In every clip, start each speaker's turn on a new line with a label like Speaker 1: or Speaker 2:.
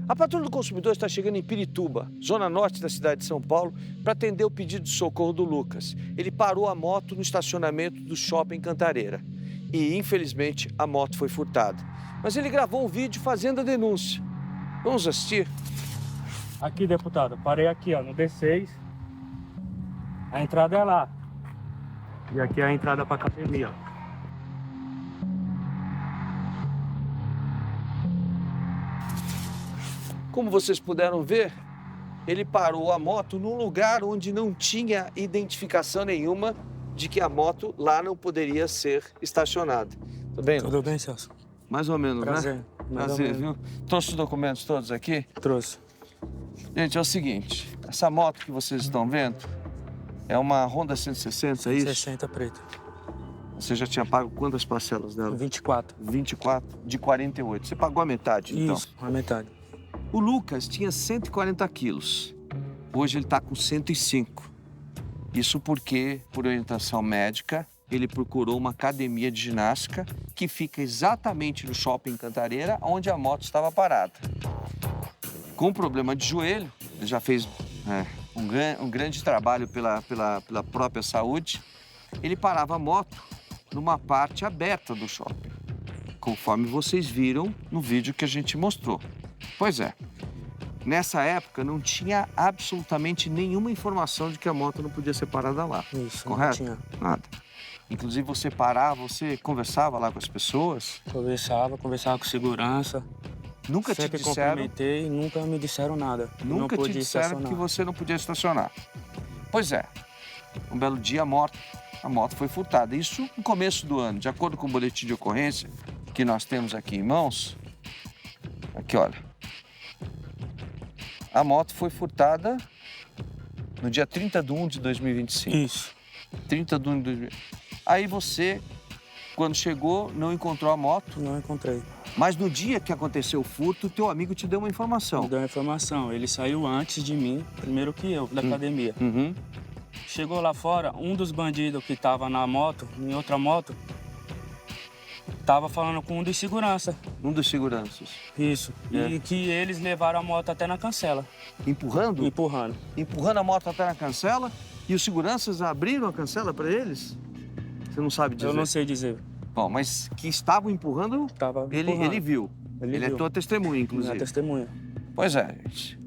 Speaker 1: A patrulha do consumidor está chegando em Pirituba, zona norte da cidade de São Paulo, para atender o pedido de socorro do Lucas. Ele parou a moto no estacionamento do Shopping Cantareira. E, infelizmente, a moto foi furtada. Mas ele gravou um vídeo fazendo a denúncia. Vamos assistir?
Speaker 2: Aqui, deputado, parei aqui, ó, no D6. A entrada é lá. E aqui é a entrada para academia, ó.
Speaker 1: Como vocês puderam ver, ele parou a moto num lugar onde não tinha identificação nenhuma de que a moto lá não poderia ser estacionada. Tudo bem?
Speaker 2: Tudo bem, Celso?
Speaker 1: Mais ou menos,
Speaker 2: Prazer.
Speaker 1: né?
Speaker 2: Mais ou
Speaker 1: Prazer,
Speaker 2: menos.
Speaker 1: viu? Trouxe os documentos todos aqui?
Speaker 2: Trouxe.
Speaker 1: Gente, é o seguinte, essa moto que vocês estão vendo é uma Honda 160, é isso?
Speaker 2: 60 preto.
Speaker 1: Você já tinha pago quantas parcelas dela?
Speaker 2: 24.
Speaker 1: 24 de 48. Você pagou a metade, então?
Speaker 2: Isso, a metade.
Speaker 1: O Lucas tinha 140 quilos. Hoje ele está com 105. Isso porque, por orientação médica, ele procurou uma academia de ginástica que fica exatamente no Shopping Cantareira, onde a moto estava parada. Com problema de joelho, ele já fez um grande trabalho pela própria saúde, ele parava a moto numa parte aberta do shopping, conforme vocês viram no vídeo que a gente mostrou. Pois é, nessa época não tinha absolutamente nenhuma informação de que a moto não podia ser parada lá.
Speaker 2: Isso,
Speaker 1: correto?
Speaker 2: não tinha.
Speaker 1: Nada. Inclusive você parava, você conversava lá com as pessoas?
Speaker 2: Conversava com segurança.
Speaker 1: Nunca te
Speaker 2: Sempre
Speaker 1: disseram?
Speaker 2: cumprimentei, nunca me disseram nada. Não
Speaker 1: Nunca te
Speaker 2: pude
Speaker 1: disseram
Speaker 2: estacionar.
Speaker 1: que você não podia estacionar. Pois é, um belo dia a moto foi furtada. Isso no começo do ano, de acordo com o boletim de ocorrência que nós temos aqui em mãos. Aqui, olha. A moto foi furtada no dia 30 de 1 de 2025.
Speaker 2: Isso.
Speaker 1: 30 de 1 de 2025. Aí você, quando chegou, não encontrou a moto,
Speaker 2: Não encontrei.
Speaker 1: mas no dia que aconteceu o furto, teu amigo te deu uma
Speaker 2: Me
Speaker 1: informação.
Speaker 2: deu a informação. Ele saiu antes de mim, primeiro que eu, da academia.
Speaker 1: Uhum.
Speaker 2: Chegou lá fora, um dos bandidos que tava na moto, em outra moto, tava falando com um dos segurança.
Speaker 1: Um dos seguranças.
Speaker 2: Isso.
Speaker 1: É.
Speaker 2: E que eles levaram a moto até na cancela,
Speaker 1: Empurrando?
Speaker 2: empurrando.
Speaker 1: Empurrando a moto até na cancela? E os seguranças abriram a cancela para eles? Você não sabe dizer?
Speaker 2: Eu não sei dizer.
Speaker 1: Bom, mas que estavam empurrando,
Speaker 2: Tava
Speaker 1: ele
Speaker 2: empurrando.
Speaker 1: viu.
Speaker 2: Ele
Speaker 1: Ele é
Speaker 2: viu.
Speaker 1: tua testemunha,
Speaker 2: Minha
Speaker 1: inclusive.
Speaker 2: testemunha.
Speaker 1: Pois é, gente.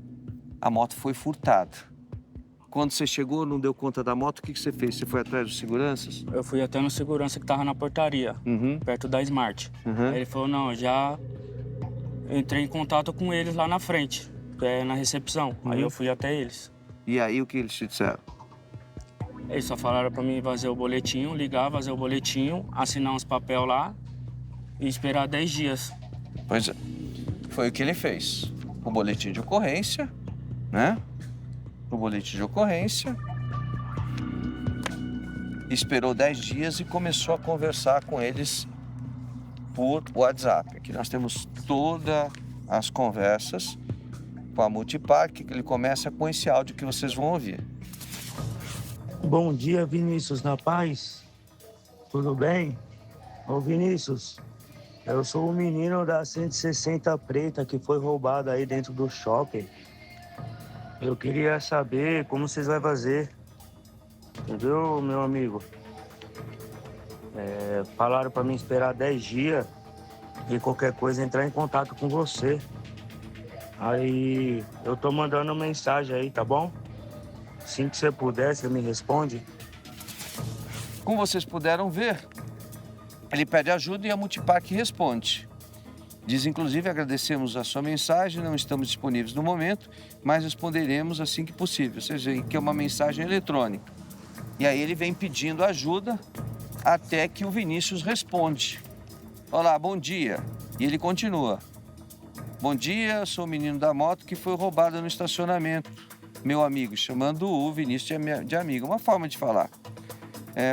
Speaker 1: A moto foi furtada. Quando você chegou, não deu conta da moto, o que você fez? Você foi atrás dos seguranças?
Speaker 2: Eu fui até no segurança que tava na portaria,
Speaker 1: Uhum.
Speaker 2: perto da Smart.
Speaker 1: Uhum.
Speaker 2: Aí ele falou, não, já entrei em contato com eles lá na frente, na recepção. Aí eu fui até eles.
Speaker 1: E aí, o que eles te disseram?
Speaker 2: Eles só falaram pra mim fazer o boletim, ligar, fazer o boletim, assinar uns papel lá e esperar 10 dias.
Speaker 1: Pois é. Foi o que ele fez. O boletim de ocorrência, né? O boletim de ocorrência. Esperou 10 dias e começou a conversar com eles por WhatsApp. Aqui nós temos todas as conversas com a Multipark, que ele começa com esse áudio que vocês vão ouvir.
Speaker 3: Bom dia, Vinícius, na paz? Tudo bem? Ô, Vinícius, eu sou o menino da 160 preta que foi roubado aí dentro do shopping. Eu queria saber como vocês vão fazer. Entendeu, meu amigo? Falaram pra mim esperar 10 dias e qualquer coisa entrar em contato com você. Aí eu tô mandando mensagem aí, tá bom? Assim que você puder, você me responde.
Speaker 1: Como vocês puderam ver, ele pede ajuda e a Multipark responde. Diz, inclusive, agradecemos a sua mensagem, não estamos disponíveis no momento, mas responderemos assim que possível. Ou seja, que é uma mensagem eletrônica. E aí ele vem pedindo ajuda até que o Vinícius responde. Olá, bom dia. E ele continua. Bom dia, sou o menino da moto que foi roubado no estacionamento. Meu amigo, chamando o Vinícius de amigo, uma forma de falar.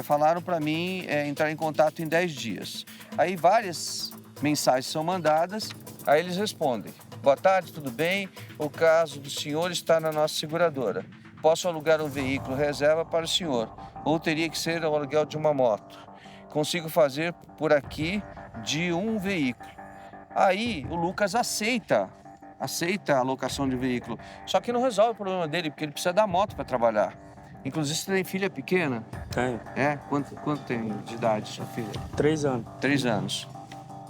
Speaker 1: Falaram para mim entrar em contato em 10 dias. Aí várias mensagens são mandadas, aí eles respondem. Boa tarde, tudo bem? O caso do senhor está na nossa seguradora. Posso alugar um veículo reserva para o senhor, ou teria que ser o aluguel de uma moto. Consigo fazer por aqui de um veículo. Aí o Lucas aceita aceita a locação de veículo. Só que não resolve o problema dele, porque ele precisa da moto para trabalhar. Inclusive, você tem filha pequena?
Speaker 2: Tenho.
Speaker 1: É? Quanto tem de idade sua filha?
Speaker 2: 3 anos.
Speaker 1: 3 anos.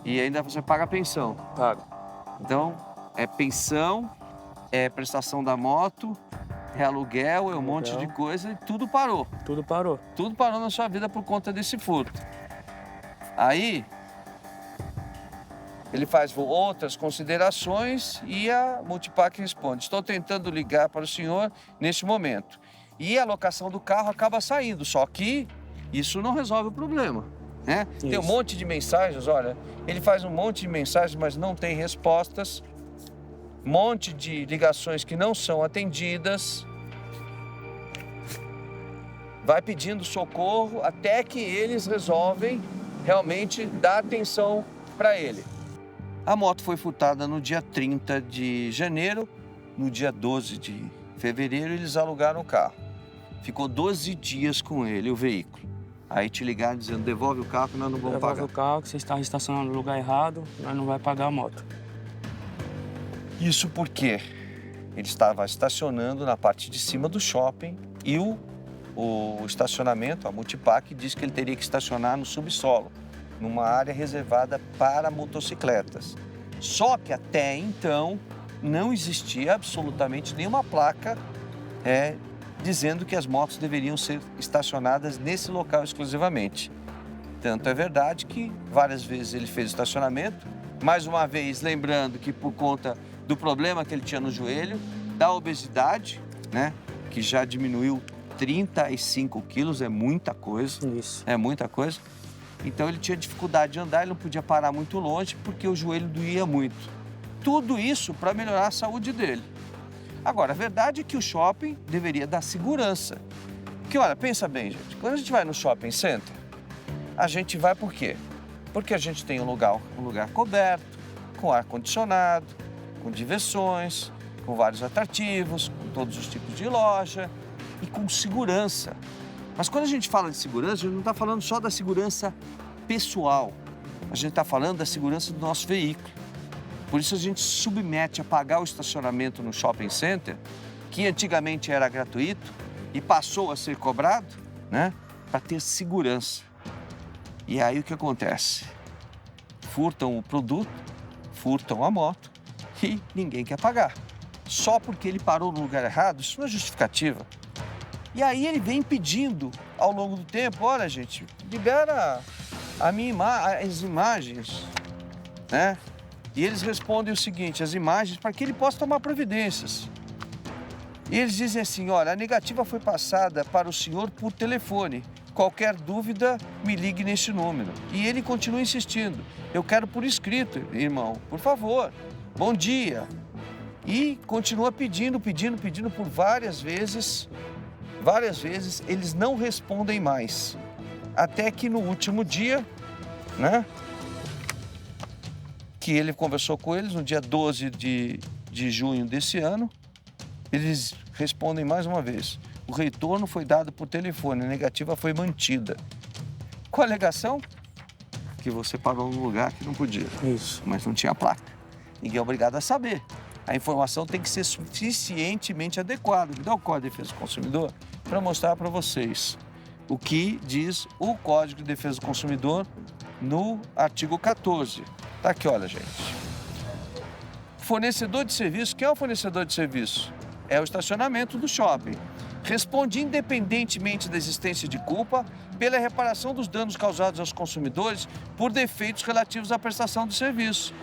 Speaker 1: E ainda você paga pensão.
Speaker 2: Pago.
Speaker 1: Então, é pensão, é prestação da moto, é aluguel, é um monte de coisa e tudo parou.
Speaker 2: Tudo parou.
Speaker 1: Tudo parou na sua vida por conta desse furto. Aí, ele faz outras considerações e a Multipac responde: estou tentando ligar para o senhor neste momento. E a locação do carro acaba saindo, só que isso não resolve o problema, né? Tem um monte de mensagens, olha, ele faz um monte de mensagens, mas não tem respostas. Monte de ligações que não são atendidas. Vai pedindo socorro até que eles resolvem realmente dar atenção para ele. A moto foi furtada no dia 30 de janeiro. No dia 12 de fevereiro, eles alugaram o carro. Ficou 12 dias com ele, o veículo. Aí te ligaram dizendo: devolve o carro que nós não vamos pagar.
Speaker 2: Devolve o carro que você está estacionando no lugar errado, nós não vai pagar a moto.
Speaker 1: Isso porque ele estava estacionando na parte de cima do shopping e o estacionamento, a Multipac, diz que ele teria que estacionar no subsolo, numa área reservada para motocicletas. Só que até então não existia absolutamente nenhuma placa dizendo que as motos deveriam ser estacionadas nesse local exclusivamente. Tanto é verdade que várias vezes ele fez estacionamento, mais uma vez lembrando que por conta do problema que ele tinha no joelho, da obesidade, né, que já diminuiu 35 quilos, é muita coisa.
Speaker 2: Isso.
Speaker 1: É muita coisa. Então ele tinha dificuldade de andar, ele não podia parar muito longe porque o joelho doía muito. Tudo isso para melhorar a saúde dele. Agora, a verdade é que o shopping deveria dar segurança. Porque, olha, pensa bem, gente, quando a gente vai no shopping center, a gente vai por quê? Porque a gente tem um lugar coberto, com ar-condicionado, com diversões, com vários atrativos, com todos os tipos de loja e com segurança. Mas quando a gente fala de segurança, a gente não está falando só da segurança pessoal. A gente está falando da segurança do nosso veículo. Por isso a gente submete a pagar o estacionamento no shopping center, que antigamente era gratuito e passou a ser cobrado, né, para ter segurança. E aí o que acontece? Furtam o produto, furtam a moto e ninguém quer pagar. Só porque ele parou no lugar errado, isso não é justificativa. E aí ele vem pedindo ao longo do tempo: olha, gente, libera as imagens, né? E eles respondem o seguinte: as imagens, para que ele possa tomar providências. E eles dizem assim: olha, a negativa foi passada para o senhor por telefone. Qualquer dúvida, me ligue neste número. E ele continua insistindo: eu quero por escrito, irmão, por favor, bom dia. E continua pedindo por várias vezes. Várias vezes eles não respondem mais. Até que no último dia, né, que ele conversou com eles, no dia 12 de junho desse ano, eles respondem mais uma vez: o retorno foi dado por telefone, a negativa foi mantida. Com a alegação que você parou num lugar que não podia.
Speaker 2: Isso.
Speaker 1: Mas não tinha placa. Ninguém é obrigado a saber. A informação tem que ser suficientemente adequada. Me dá o Código de Defesa do Consumidor para mostrar para vocês o que diz o Código de Defesa do Consumidor no artigo 14. Tá aqui, olha, gente. Fornecedor de serviço. Quem é o fornecedor de serviço? É o estacionamento do shopping. Responde independentemente da existência de culpa pela reparação dos danos causados aos consumidores por defeitos relativos à prestação do serviço.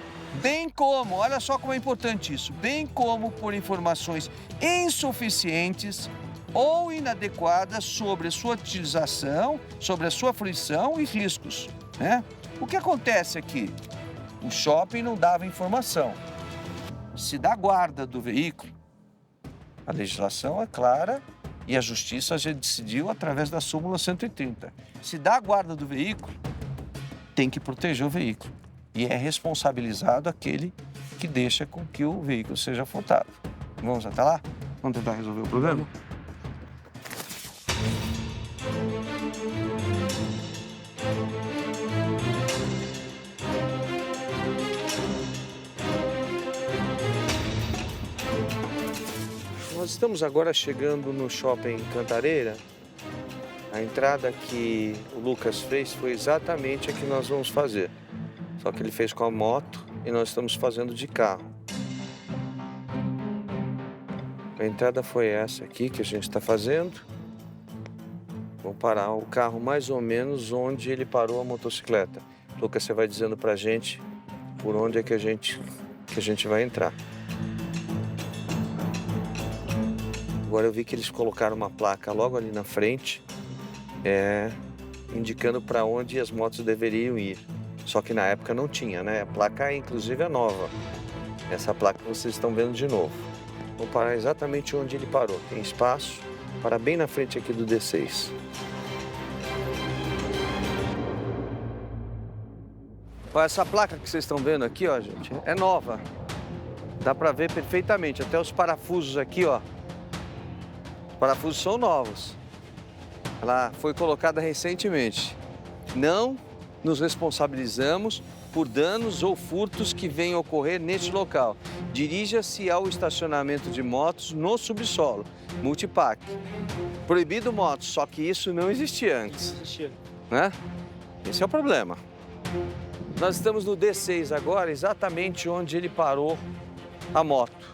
Speaker 1: Bem como, olha só como é importante isso, bem como por informações insuficientes ou inadequadas sobre a sua utilização, sobre a sua fruição e riscos, né? O que acontece aqui? O shopping não dava informação. Se dá guarda do veículo, a legislação é clara e a justiça já decidiu através da súmula 130. Se dá guarda do veículo, tem que proteger o veículo. E é responsabilizado aquele que deixa com que o veículo seja furtado. Vamos até lá? Vamos tentar resolver o problema? Nós estamos agora chegando no Shopping Cantareira. A entrada que o Lucas fez foi exatamente a que nós vamos fazer. Só que ele fez com a moto e nós estamos fazendo de carro. A entrada foi essa aqui que a gente está fazendo. Vamos parar o carro mais ou menos onde ele parou a motocicleta. Lucas, você vai dizendo pra gente por onde é que a gente vai entrar. Agora eu vi que eles colocaram uma placa logo ali na frente, indicando para onde as motos deveriam ir. Só que na época não tinha, né? A placa, inclusive, é nova. Essa placa vocês estão vendo de novo. Vou parar exatamente onde ele parou. Tem espaço para bem na frente aqui do D6. Olha, essa placa que vocês estão vendo aqui, ó, gente, é nova. Dá para ver perfeitamente. Até os parafusos aqui, ó. Os parafusos são novos. Ela foi colocada recentemente. Não nos responsabilizamos por danos ou furtos que venham ocorrer neste local. Dirija-se ao estacionamento de motos no subsolo, Multipac. Proibido motos, só que isso não existia antes. Né? Esse é o problema. Nós estamos no D6 agora, exatamente onde ele parou a moto.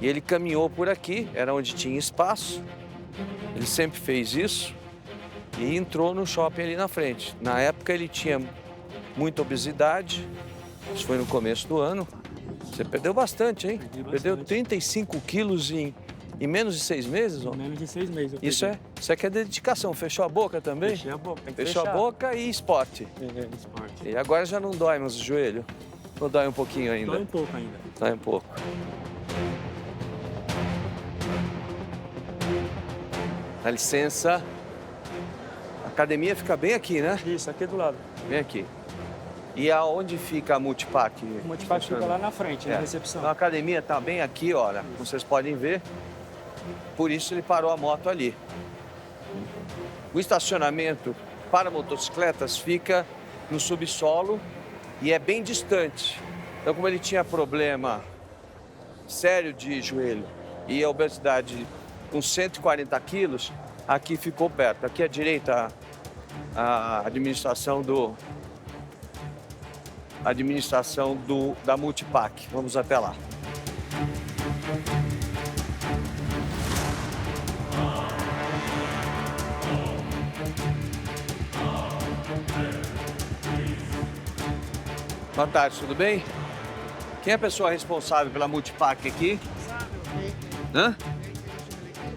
Speaker 1: E ele caminhou por aqui, era onde tinha espaço. Ele sempre fez isso e entrou no shopping ali na frente. Na época ele tinha muita obesidade, isso foi no começo do ano. Você perdeu bastante, hein? Perdeu 35 quilos em menos de 6 meses? Ó.
Speaker 2: Menos de 6 meses.
Speaker 1: Isso aqui é dedicação. Fechou a boca também?
Speaker 2: Fechei a boca. Tem que
Speaker 1: Fechou
Speaker 2: fechar.
Speaker 1: a boca e esporte.
Speaker 2: Esporte.
Speaker 1: E agora já não dói mais o joelho? Ou dói um pouquinho ainda?
Speaker 2: Dói um pouco ainda.
Speaker 1: Dói um pouco. Dá licença. A academia fica bem aqui, né?
Speaker 2: Isso, aqui do lado.
Speaker 1: Bem aqui. E aonde fica a Multipac?
Speaker 2: O Multipac fica lá na frente, na recepção.
Speaker 1: Então, a academia está bem aqui, olha, como vocês podem ver. Por isso ele parou a moto ali. O estacionamento para motocicletas fica no subsolo e é bem distante. Então, como ele tinha problema sério de joelho e a obesidade com 140 quilos, aqui ficou perto. Aqui à direita a administração da Multipac. Vamos até lá. Boa tarde, tudo bem? Quem é a pessoa responsável pela Multipac aqui? Hã?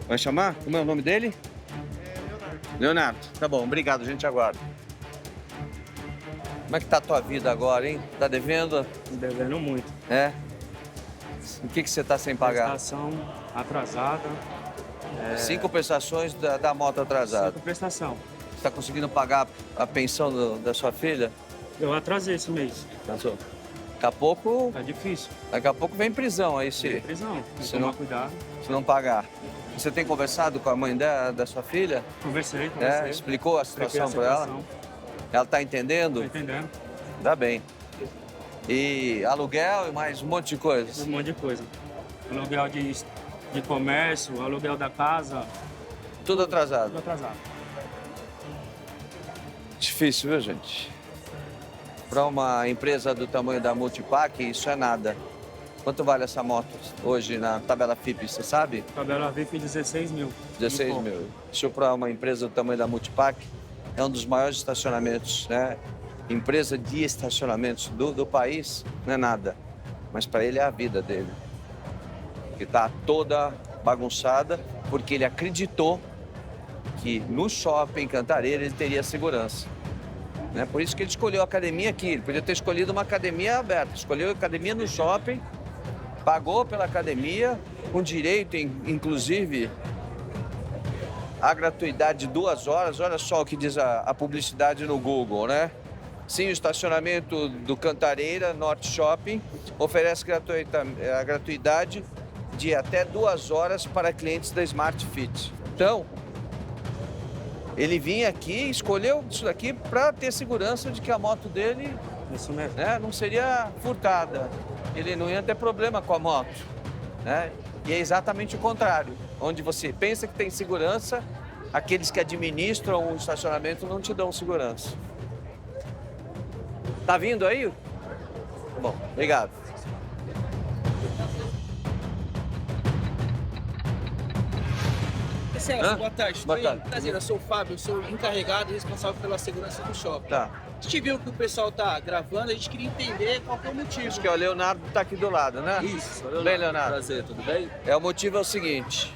Speaker 1: Vai chamar? Como é o nome dele? Leonardo. Tá bom, obrigado, a gente aguarda. Como é que tá a tua vida agora, hein? Tá devendo?
Speaker 2: Devendo muito.
Speaker 1: É? O que você tá sem pagar?
Speaker 2: Prestação atrasada.
Speaker 1: 5 prestações da moto atrasada.
Speaker 2: 5 prestação.
Speaker 1: Você tá conseguindo pagar a pensão da sua filha?
Speaker 2: Eu atrasei esse mês.
Speaker 1: Daqui a pouco,
Speaker 2: Tá difícil.
Speaker 1: daqui a pouco vem prisão aí
Speaker 2: Tem prisão. Tem que
Speaker 1: se
Speaker 2: tomar
Speaker 1: não-
Speaker 2: cuidado.
Speaker 1: se não pagar. Você tem conversado com a mãe da sua filha?
Speaker 2: Conversei.
Speaker 1: Explicou a
Speaker 2: Expliquei
Speaker 1: situação para ela? Ela tá
Speaker 2: Tá
Speaker 1: entendendo?
Speaker 2: entendendo?
Speaker 1: Dá bem. E aluguel e mais um monte de coisas.
Speaker 2: Um monte de coisa. Aluguel de comércio, aluguel da casa,
Speaker 1: Tudo atrasado.
Speaker 2: tudo atrasado.
Speaker 1: Difícil, viu, gente? Para uma empresa do tamanho da Multipac, isso é nada. Quanto vale essa moto hoje na tabela FIP, você sabe?
Speaker 2: Tabela VIP 16 mil.
Speaker 1: 16 mil. Isso para uma empresa do tamanho da Multipac é um dos maiores estacionamentos, né? Empresa de estacionamentos do país não é nada. Mas para ele é a vida dele. Que está toda bagunçada porque ele acreditou que no shopping Cantareira ele teria segurança. Né? Por isso que ele escolheu a academia aqui. Ele podia ter escolhido uma academia aberta. Escolheu a academia no shopping, pagou pela academia, com direito, inclusive, à gratuidade de 2 horas. Olha só o que diz a publicidade no Google, né? Sim, o estacionamento do Cantareira Norte Shopping oferece a gratuidade de até 2 horas para clientes da Smart Fit. Então, ele vinha aqui, escolheu isso daqui para ter segurança de que a moto dele,
Speaker 2: Isso mesmo.
Speaker 1: né, não seria furtada. Ele não ia ter problema com a moto. né? E é exatamente o contrário. Onde você pensa que tem segurança, aqueles que administram o estacionamento não te dão segurança. Tá vindo aí? Bom, obrigado.
Speaker 4: Celso, boa tarde.
Speaker 1: Boa tarde.
Speaker 4: Prazer, eu sou o Fábio, eu sou encarregado e responsável pela segurança do shopping.
Speaker 1: Tá.
Speaker 4: A gente viu que o pessoal tá gravando, a gente queria entender qual que é o motivo.
Speaker 1: Acho que é o Leonardo tá aqui do lado, né?
Speaker 4: Isso,
Speaker 1: Tudo bem, Leonardo?
Speaker 4: Prazer, tudo bem?
Speaker 1: O motivo é o seguinte.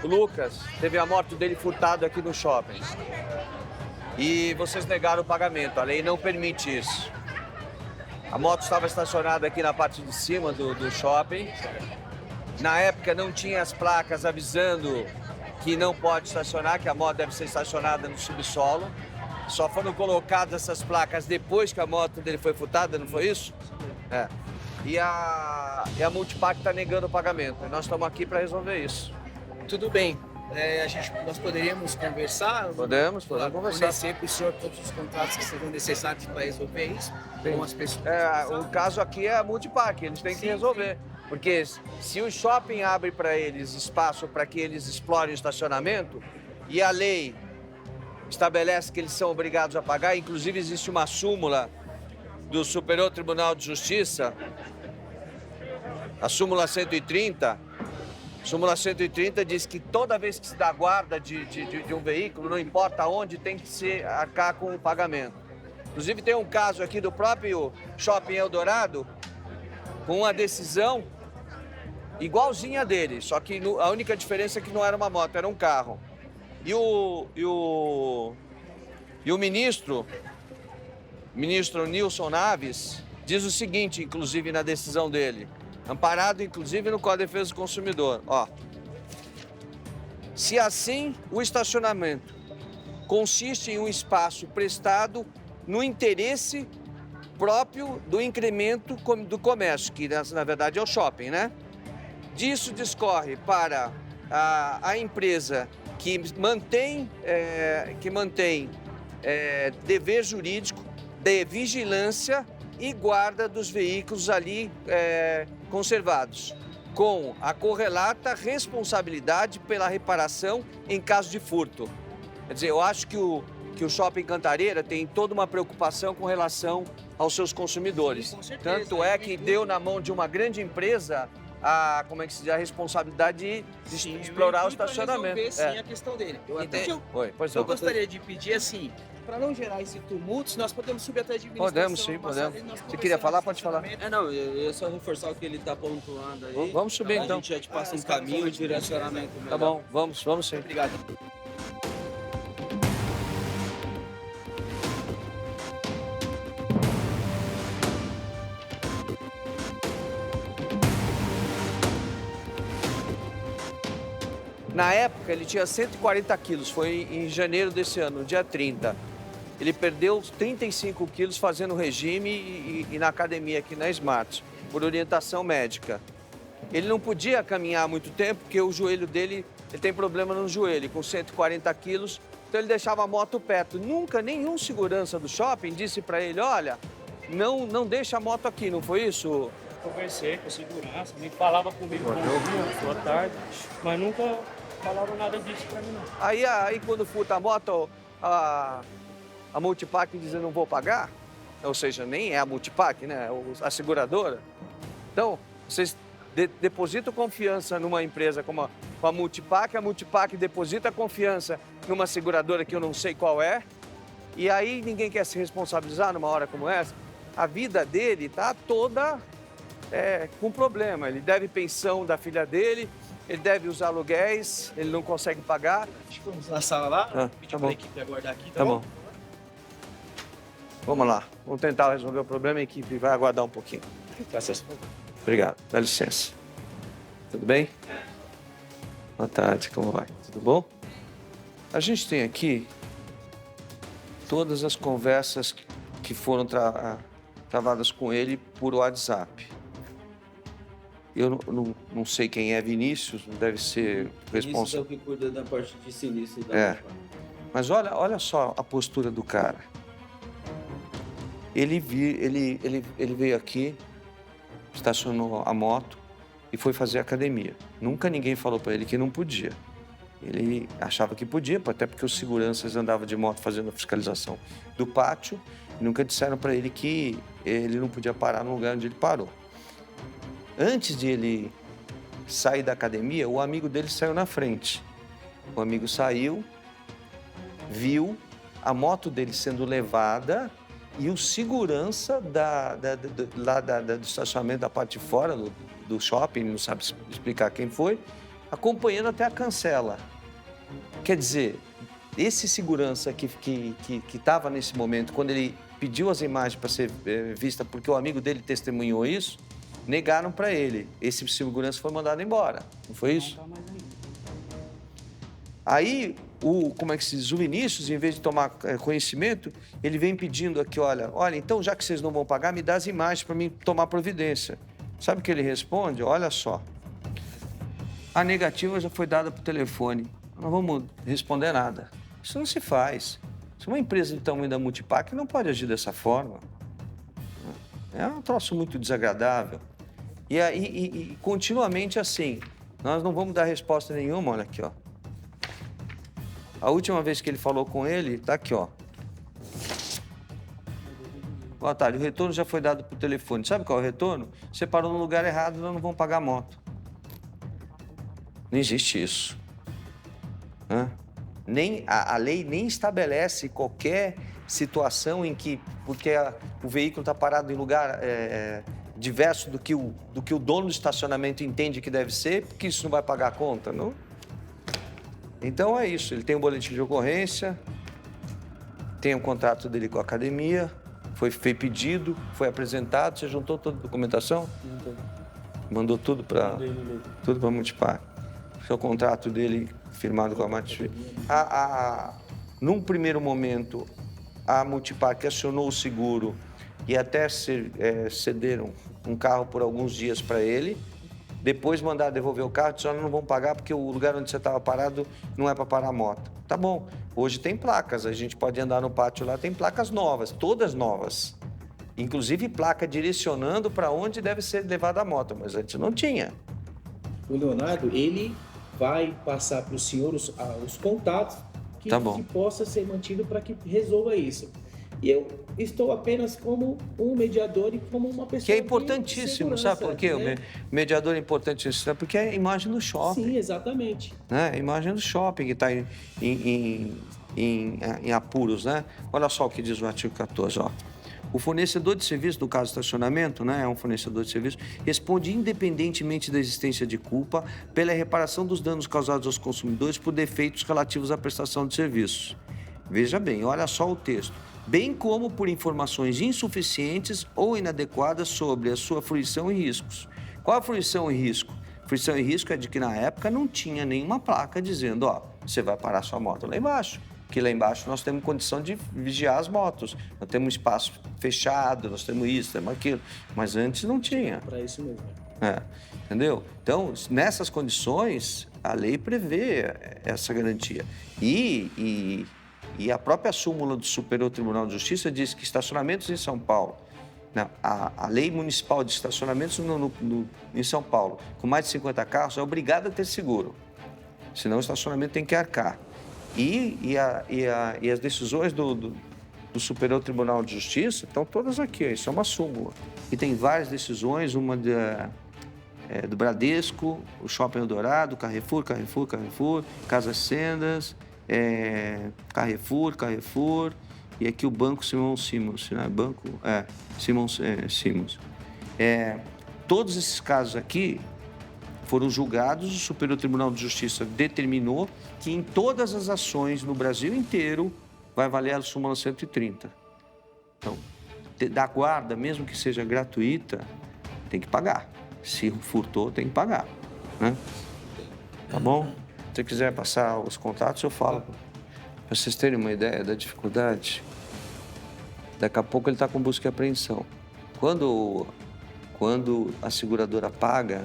Speaker 1: O Lucas teve a moto dele furtada aqui no shopping. E vocês negaram o pagamento. A lei não permite isso. A moto estava estacionada aqui na parte de cima do shopping. Na época não tinha as placas avisando que não pode estacionar, que a moto deve ser estacionada no subsolo. Só foram colocadas essas placas depois que a moto dele foi furtada, não foi isso? É. E a Multipac está negando o pagamento. E nós estamos aqui para resolver isso.
Speaker 4: Tudo bem. Nós poderíamos conversar?
Speaker 1: Podemos conversar.
Speaker 4: Fornecer para o senhor todos os contratos que serão necessários para resolver isso com as pessoas.
Speaker 1: O caso aqui é a Multipac, eles têm que resolver. Porque se o shopping abre para eles espaço para que eles explorem o estacionamento e a lei estabelece que eles são obrigados a pagar, inclusive existe uma súmula do Superior Tribunal de Justiça, a súmula 130. A súmula 130 diz que toda vez que se dá guarda de um veículo, não importa onde, tem que se arcar com o pagamento. Inclusive tem um caso aqui do próprio Shopping Eldorado, com uma decisão igualzinha dele, só que a única diferença é que não era uma moto, era um carro. E o ministro Nilson Naves, diz o seguinte, inclusive na decisão dele, amparado inclusive no Código de Defesa do Consumidor, ó. Se assim o estacionamento consiste em um espaço prestado no interesse próprio do incremento do comércio, que na verdade é o shopping, né? Disso discorre para a empresa que mantém dever jurídico de vigilância e guarda dos veículos ali conservados, com a correlata responsabilidade pela reparação em caso de furto. Quer dizer, eu acho que o Shopping Cantareira tem toda uma preocupação com relação aos seus consumidores.
Speaker 4: Sim, com certeza.
Speaker 1: Tanto é que deu na mão de uma grande empresa a responsabilidade de explorar o estacionamento.
Speaker 4: Resolver, sim, a questão dele. Eu gostaria de pedir assim, para não gerar esse tumulto, se nós podemos subir até a administração.
Speaker 1: Podemos, sim, podemos. Você queria falar? Pode falar.
Speaker 5: Não, eu ia só reforçar o que ele está pontuando aí.
Speaker 1: Vamos subir então.
Speaker 5: A gente já te passa um caminho de direcionamento melhor.
Speaker 1: Tá bom, vamos sim.
Speaker 4: Obrigado.
Speaker 1: Na época, ele tinha 140 quilos, foi em janeiro desse ano, no dia 30. Ele perdeu 35 quilos fazendo regime e na academia aqui na Smart, por orientação médica. Ele não podia caminhar muito tempo, porque o joelho dele, ele tem problema no joelho, com 140 quilos, então ele deixava a moto perto. Nunca nenhum segurança do shopping disse para ele, olha, não deixa a moto aqui, não foi isso?
Speaker 2: Conversei com a segurança, me falava comigo, bom dia, boa tarde, mas nunca falaram nada disso pra mim, não.
Speaker 1: Aí quando furta a moto, a Multipac diz, eu não vou pagar, ou seja, nem é a Multipac, né, a seguradora. Então, vocês depositam confiança numa empresa como a Multipac deposita confiança numa seguradora que eu não sei qual é, e aí ninguém quer se responsabilizar numa hora como essa. A vida dele tá toda com problema, ele deve pensão da filha dele, ele deve usar aluguéis, ele não consegue pagar.
Speaker 4: Vamos na sala lá, pedir
Speaker 1: tá
Speaker 4: para
Speaker 1: bom.
Speaker 4: a equipe aguardar aqui,
Speaker 1: Tá bom. Vamos lá, vamos tentar resolver o problema, a equipe vai aguardar um pouquinho.
Speaker 4: Graças.
Speaker 1: Obrigado, dá licença. Tudo bem? Boa tarde, como vai? Tudo bom? A gente tem aqui todas as conversas que foram travadas com ele por WhatsApp. Eu não sei quem é Vinícius, não deve ser
Speaker 5: Isso é
Speaker 1: responsável.
Speaker 5: o que cuida da parte de sinistro da
Speaker 1: Mas olha só a postura do cara. Ele veio aqui, estacionou a moto e e foi fazer academia. Nunca ninguém falou para ele que não podia. Ele achava que podia, até porque os seguranças andavam de moto fazendo a fiscalização do pátio. E nunca disseram para ele que ele não podia parar no lugar onde ele parou. Antes de ele sair da academia, o amigo dele saiu na frente. O amigo saiu, viu a moto dele sendo levada e o segurança do estacionamento da parte de fora do shopping, não sabe explicar quem foi, acompanhando até a cancela. Quer dizer, esse segurança que estava nesse momento, quando ele pediu as imagens para ser vista porque o amigo dele testemunhou isso, negaram para ele. Esse segurança foi mandado embora, não foi isso? Aí, como é que se diz? O Vinícius, em vez de tomar conhecimento, ele vem pedindo aqui, olha, então já que vocês não vão pagar, me dá as imagens para mim tomar providência. Sabe o que ele responde? Olha só, a negativa já foi dada por telefone, não vamos responder nada. Isso não se faz. Se uma empresa do tamanho da Multipac não pode agir dessa forma. É um troço muito desagradável. E continuamente assim, nós não vamos dar resposta nenhuma, olha aqui, ó. A última vez que ele falou com ele, tá aqui, ó. Boa tarde, o retorno já foi dado por telefone. Sabe qual é o retorno? Você parou no lugar errado, nós não vamos pagar a moto. Não existe isso. A lei nem estabelece qualquer situação em que, porque o veículo está parado em lugar diverso do que o dono do estacionamento entende que deve ser, porque isso não vai pagar a conta, não? Então é isso, ele tem um boletim de ocorrência, tem um contrato dele com a academia, foi pedido, foi apresentado, você juntou toda a documentação? Mandou tudo para a Multipac. O contrato dele firmado com a Multipac. Num primeiro momento, a Multipac acionou o seguro e até cederam um carro por alguns dias para ele. Depois mandaram devolver o carro, disseram, não vão pagar porque o lugar onde você estava parado não é para parar a moto. Tá bom, hoje tem placas, a gente pode andar no pátio lá, tem placas novas, todas novas. Inclusive placa direcionando para onde deve ser levada a moto, mas antes não tinha.
Speaker 4: O Leonardo, ele vai passar para o senhor os contatos que possa ser mantido para que resolva isso. E eu estou apenas como um mediador e como uma pessoa
Speaker 1: que é importantíssimo, sabe por quê?
Speaker 4: Né?
Speaker 1: O mediador é importantíssimo, porque é a imagem do shopping.
Speaker 4: Sim, exatamente.
Speaker 1: Né? A imagem do shopping que está em apuros, né? Olha só o que diz o artigo 14, ó. O fornecedor de serviço, no caso do estacionamento, né, é um fornecedor de serviço, responde independentemente da existência de culpa pela reparação dos danos causados aos consumidores por defeitos relativos à prestação de serviços. Veja bem, olha só o texto. Bem como por informações insuficientes ou inadequadas sobre a sua fruição e riscos. Qual a fruição e risco? Fruição e risco é de que na época não tinha nenhuma placa dizendo, ó, você vai parar sua moto lá embaixo. Porque lá embaixo nós temos condição de vigiar as motos. Nós temos um espaço fechado, nós temos isso, temos aquilo. Mas antes não tinha.
Speaker 4: Para isso mesmo.
Speaker 1: Entendeu? Então, nessas condições, a lei prevê essa garantia. E a própria súmula do Superior Tribunal de Justiça diz que estacionamentos em São Paulo, a lei municipal de estacionamentos em São Paulo, com mais de 50 carros, é obrigada a ter seguro. Senão o estacionamento tem que arcar. E as decisões do Superior Tribunal de Justiça estão todas aqui, isso é uma súmula. E tem várias decisões, uma do Bradesco, o Shopping Eldorado, Carrefour, Casas Sendas, Carrefour, e aqui o Banco Simão Simons, né? Simons. Todos esses casos aqui foram julgados, o Superior Tribunal de Justiça determinou que em todas as ações no Brasil inteiro vai valer a súmula 130. Então, da guarda, mesmo que seja gratuita, tem que pagar. Se furtou, tem que pagar, né? Tá bom? Se você quiser passar os contatos, eu falo. Para vocês terem uma ideia da dificuldade, daqui a pouco ele está com busca e apreensão. Quando a seguradora paga,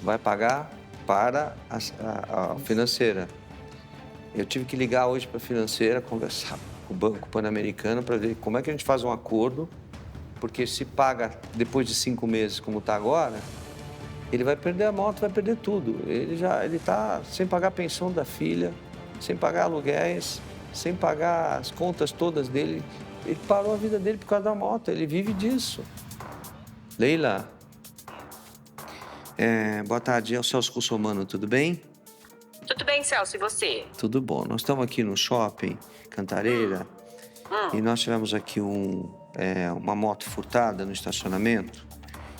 Speaker 1: vai pagar para a financeira. Eu tive que ligar hoje para a financeira, conversar com o Banco Pan-Americano para ver como é que a gente faz um acordo, porque se paga depois de 5 meses, como está agora, ele vai perder a moto, vai perder tudo. Ele tá sem pagar a pensão da filha, sem pagar aluguéis, sem pagar as contas todas dele. Ele parou a vida dele por causa da moto, ele vive disso. Leila, boa tarde, é o Celso Russomano, tudo bem?
Speaker 6: Tudo bem, Celso, e você?
Speaker 1: Tudo bom. Nós estamos aqui no shopping Cantareira e nós tivemos aqui uma moto furtada no estacionamento.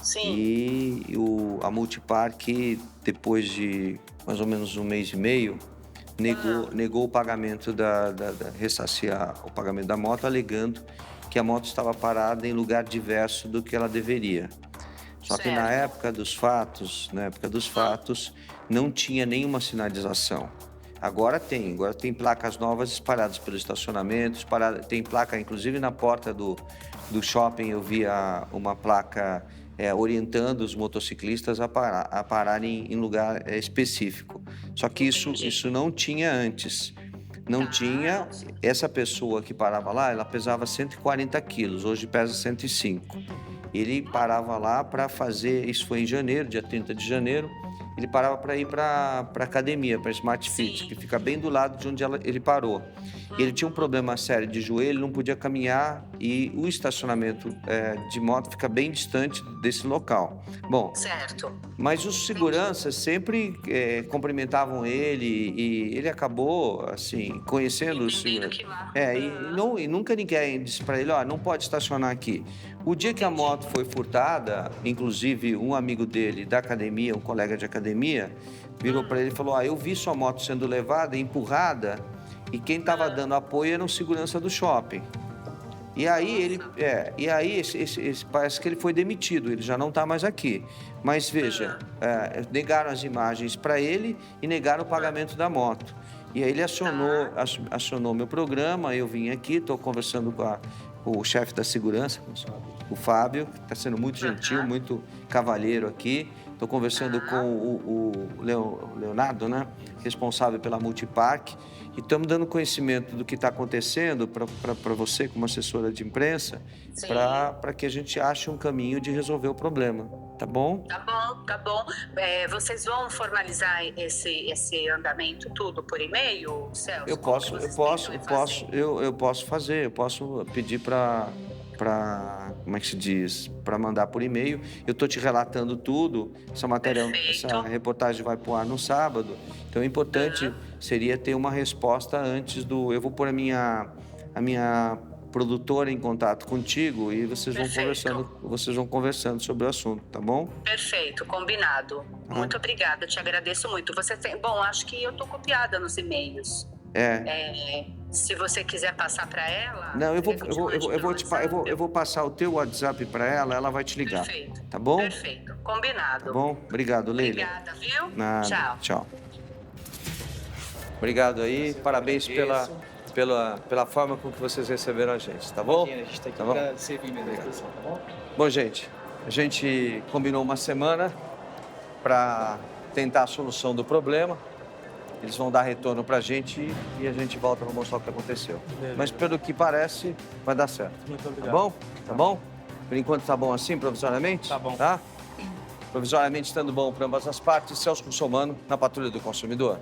Speaker 6: Sim.
Speaker 1: E a Multipark, depois de mais ou menos um mês e meio, negou o pagamento ressarciar o pagamento da moto, alegando que a moto estava parada em lugar diverso do que ela deveria. Só que na época dos fatos, não tinha nenhuma sinalização. Agora tem placas novas espalhadas pelo estacionamento, tem placa, inclusive na porta do shopping eu vi uma placa orientando os motociclistas a pararem em lugar específico. Só que isso não tinha antes. Não tinha. Essa pessoa que parava lá, ela pesava 140 quilos, hoje pesa 105. Ele parava lá para fazer, isso foi em janeiro, dia 30 de janeiro, ele parava para ir para academia, para Smart Fit, que fica bem do lado de onde ele parou. Ele tinha um problema sério de joelho, não podia caminhar e o estacionamento de moto fica bem distante desse local. Bom, mas os seguranças sempre cumprimentavam ele e ele acabou, assim, conhecendo os seguranças. E nunca ninguém disse para ele, não pode estacionar aqui. O dia que a moto foi furtada, inclusive um amigo dele da academia, um colega de academia, virou para ele e falou, eu vi sua moto sendo levada, empurrada, e quem estava dando apoio era um segurança do shopping. E aí parece que ele foi demitido, ele já não está mais aqui. Mas veja, negaram as imagens para ele e negaram o pagamento da moto. E aí ele acionou meu programa, eu vim aqui, estou conversando com o chefe da segurança, o Fábio, que está sendo muito gentil, muito cavalheiro aqui. Estou conversando com o Leonardo, né, responsável pela Multipark, e estamos dando conhecimento do que está acontecendo para você, como assessora de imprensa, para que a gente ache um caminho de resolver o problema. Tá bom?
Speaker 6: Tá bom. Vocês vão formalizar esse andamento tudo por e-mail, Celso?
Speaker 1: Eu posso fazer, eu posso pedir para como é que se diz, para mandar por e-mail. Eu estou te relatando tudo, essa reportagem vai pro ar no sábado, então o importante seria ter uma resposta antes eu vou pôr a minha produtora em contato contigo e vocês vão conversando sobre o assunto, tá bom?
Speaker 6: Perfeito, combinado. Muito obrigada, te agradeço muito. Acho que eu tô copiada nos e-mails. Se você quiser passar para ela...
Speaker 1: Não, eu vou passar o teu WhatsApp para ela, ela vai te ligar.
Speaker 6: Perfeito.
Speaker 1: Tá bom?
Speaker 6: Perfeito, combinado.
Speaker 1: Tá bom? Obrigado, Leila.
Speaker 6: Obrigada, viu?
Speaker 1: Nada. Tchau. Obrigado aí, parabéns pela forma com que vocês receberam a gente, tá bom?
Speaker 5: A gente tá aqui para servir mesmo, tá bom?
Speaker 1: Bom, gente, a gente combinou uma semana para tentar a solução do problema. Eles vão dar retorno pra gente e a gente volta para mostrar o que aconteceu. Beleza. Mas pelo que parece, vai dar certo.
Speaker 2: Muito obrigado.
Speaker 1: Tá bom? Tá bom? Por enquanto tá bom assim, provisoriamente?
Speaker 2: Tá bom.
Speaker 1: Tá? Provisoriamente estando bom para ambas as partes, Celso Russomano, na Patrulha do Consumidor.